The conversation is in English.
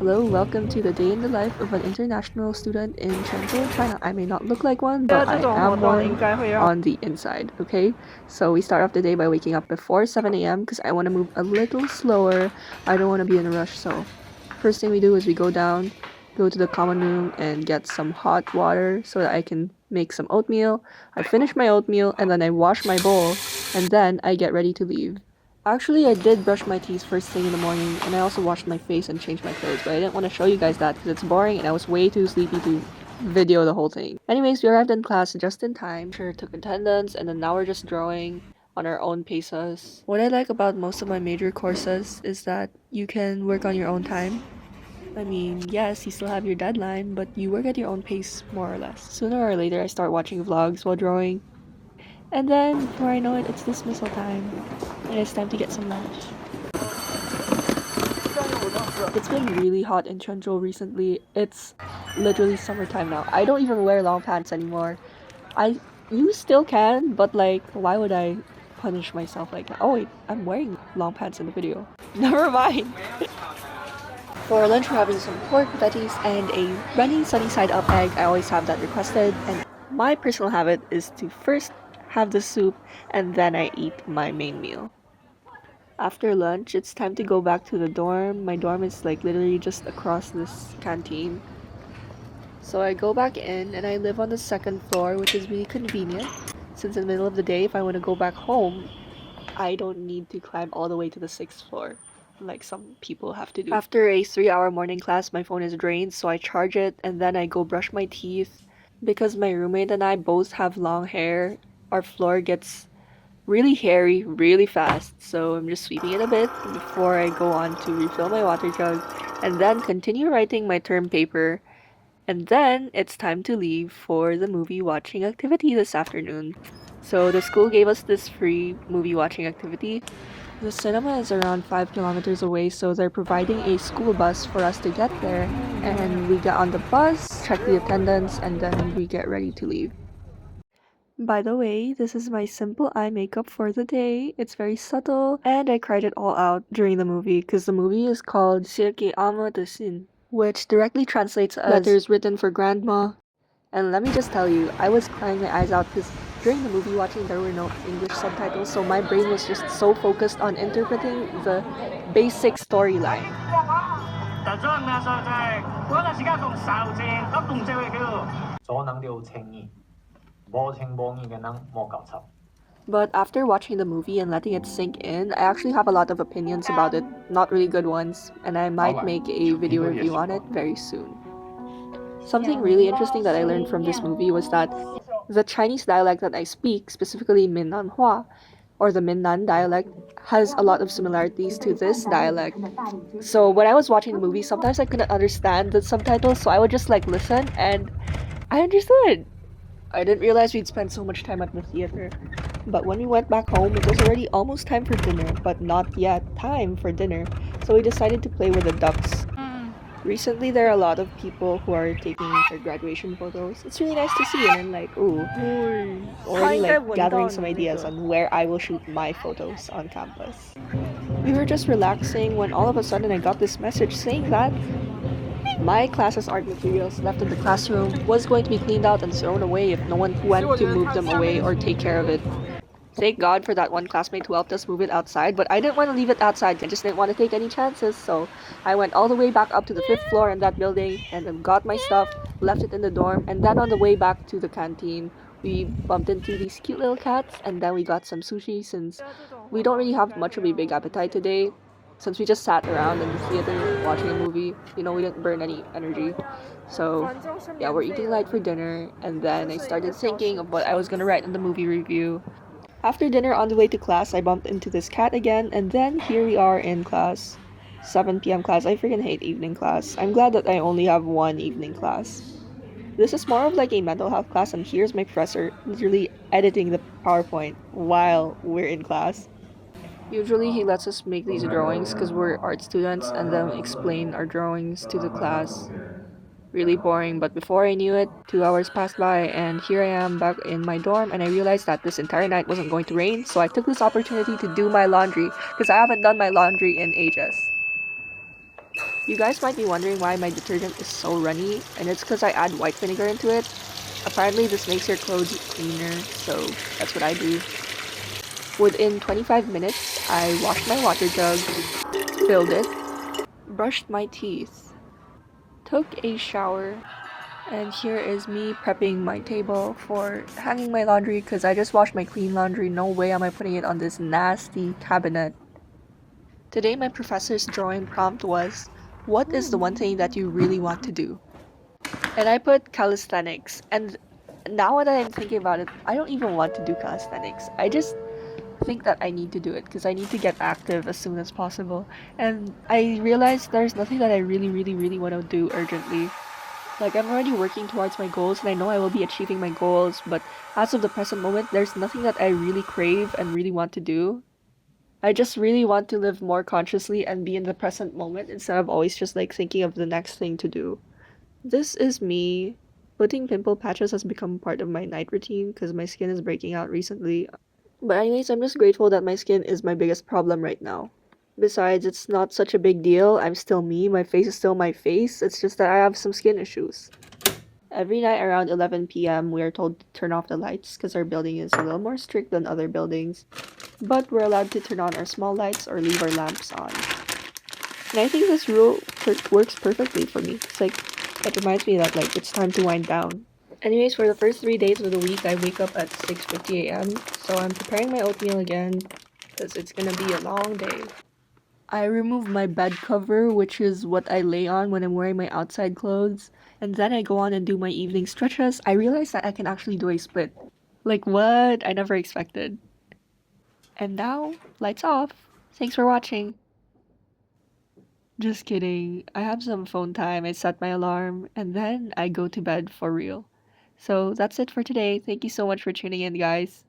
Hello, welcome to the day in the life of an international student in Chengdu, China. I may not look like one, but I am one on the inside, okay? So we start off the day by waking up before 7 a.m. because I want to move a little slower. I don't want to be in a rush, so first thing we do is we go down, go to the common room and get some hot water so that I can make some oatmeal. I finish my oatmeal and then I wash my bowl and then I get ready to leave. Actually, I did brush my teeth first thing in the morning, and I also washed my face and changed my clothes, but I didn't want to show you guys that because it's boring and I was way too sleepy to video the whole thing. Anyways, we arrived in class just in time. Sure, took attendance, and then now we're just drawing on our own paces. What I like about most of my major courses is that you can work on your own time. I mean, yes, you still have your deadline, but you work at your own pace, more or less. Sooner or later, I start watching vlogs while drawing. And then, before I know it, it's dismissal time. And it's time to get some lunch. It's been really hot in Chenzhou recently. It's literally summertime now. I don't even wear long pants anymore. You still can, but like, why would I punish myself like that? Oh wait, I'm wearing long pants in the video. Never mind. For lunch, we're having some pork patties and a runny sunny side up egg. I always have that requested, and my personal habit is to first have the soup and then I eat my main meal. After lunch, it's time to go back to the dorm. My dorm is like literally just across this canteen. So I go back in and I live on the second floor, which is really convenient. Since in the middle of the day, if I want to go back home, I don't need to climb all the way to the sixth floor like some people have to do. After a 3-hour morning class, my phone is drained, so I charge it and then I go brush my teeth. Because my roommate and I both have long hair, our floor gets really hairy really fast, so I'm just sweeping it a bit before I go on to refill my water jug and then continue writing my term paper. And then it's time to leave for the movie watching activity this afternoon. So the school gave us this free movie watching activity. The cinema is around 5 kilometers away, so they're providing a school bus for us to get there. And we get on the bus, check the attendance, and then we get ready to leave. By the way, this is my simple eye makeup for the day. It's very subtle, and I cried it all out during the movie because the movie is called 写给阿嬷的信, which directly translates as letters written for grandma. And let me just tell you, I was crying my eyes out because during the movie watching there were no English subtitles, so my brain was just so focused on interpreting the basic storyline. But after watching the movie and letting it sink in, I actually have a lot of opinions about it, not really good ones, and I might make a video review on it very soon. Something really interesting that I learned from this movie was that the Chinese dialect that I speak, specifically Minnanhua, or the Minnan dialect, has a lot of similarities to this dialect. So when I was watching the movie, sometimes I couldn't understand the subtitles, so I would just like listen and I understood. I didn't realize we'd spend so much time at the theater. But when we went back home, it was already almost time for dinner, but not yet time for dinner, so we decided to play with the ducks. Recently, there are a lot of people who are taking their graduation photos. It's really nice to see, and I'm like, ooh, already like gathering some ideas on where I will shoot my photos on campus. We were just relaxing when all of a sudden I got this message saying that my class's art materials left in the classroom was going to be cleaned out and thrown away if no one went to move them away or take care of it. Thank God for that one classmate who helped us move it outside, but I didn't want to leave it outside. I just didn't want to take any chances, so I went all the way back up to the 5th floor in that building and then got my stuff, left it in the dorm, and then on the way back to the canteen, we bumped into these cute little cats, and then we got some sushi since we don't really have much of a big appetite today. Since we just sat around in the theater watching a movie, we didn't burn any energy. So, yeah, we're eating light for dinner, and then I started thinking of what I was gonna write in the movie review. After dinner on the way to class, I bumped into this cat again, and then here we are in class. 7 p.m. class. I freaking hate evening class. I'm glad that I only have one evening class. This is more of like a mental health class, and here's my professor literally editing the PowerPoint while we're in class. Usually he lets us make these drawings because we're art students and then explain our drawings to the class. Really boring, but before I knew it, 2 hours passed by and here I am back in my dorm and I realized that this entire night wasn't going to rain, so I took this opportunity to do my laundry because I haven't done my laundry in ages. You guys might be wondering why my detergent is so runny, and it's because I add white vinegar into it. Apparently this makes your clothes cleaner, so that's what I do. Within 25 minutes, I washed my water jug, filled it, brushed my teeth, took a shower, and here is me prepping my table for hanging my laundry because I just washed my clean laundry. No way am I putting it on this nasty cabinet. Today my professor's drawing prompt was, what is the one thing that you really want to do? And I put calisthenics, and now that I'm thinking about it, I don't even want to do calisthenics. I just think that I need to do it because I need to get active as soon as possible. And I realized there's nothing that I really want to do urgently. Like, I'm already working towards my goals and I know I will be achieving my goals, but as of the present moment, there's nothing that I really crave and really want to do. I just really want to live more consciously and be in the present moment instead of always just like thinking of the next thing to do. This is me. Putting pimple patches has become part of my night routine because my skin is breaking out recently. But anyways, I'm just grateful that my skin is my biggest problem right now. Besides, it's not such a big deal. I'm still me. My face is still my face. It's just that I have some skin issues. Every night around 11 p.m., we are told to turn off the lights because our building is a little more strict than other buildings. But we're allowed to turn on our small lights or leave our lamps on. And I think this rule works perfectly for me. It's like, it reminds me that like it's time to wind down. Anyways, for the first 3 days of the week, I wake up at 6:50 a.m. So I'm preparing my oatmeal again because it's gonna be a long day. I remove my bed cover, which is what I lay on when I'm wearing my outside clothes, and then I go on and do my evening stretches. I realized that I can actually do a split. Like what? I never expected. And now, lights off. Thanks for watching. Just kidding. I have some phone time. I set my alarm, and then I go to bed for real. So that's it for today. Thank you so much for tuning in, guys.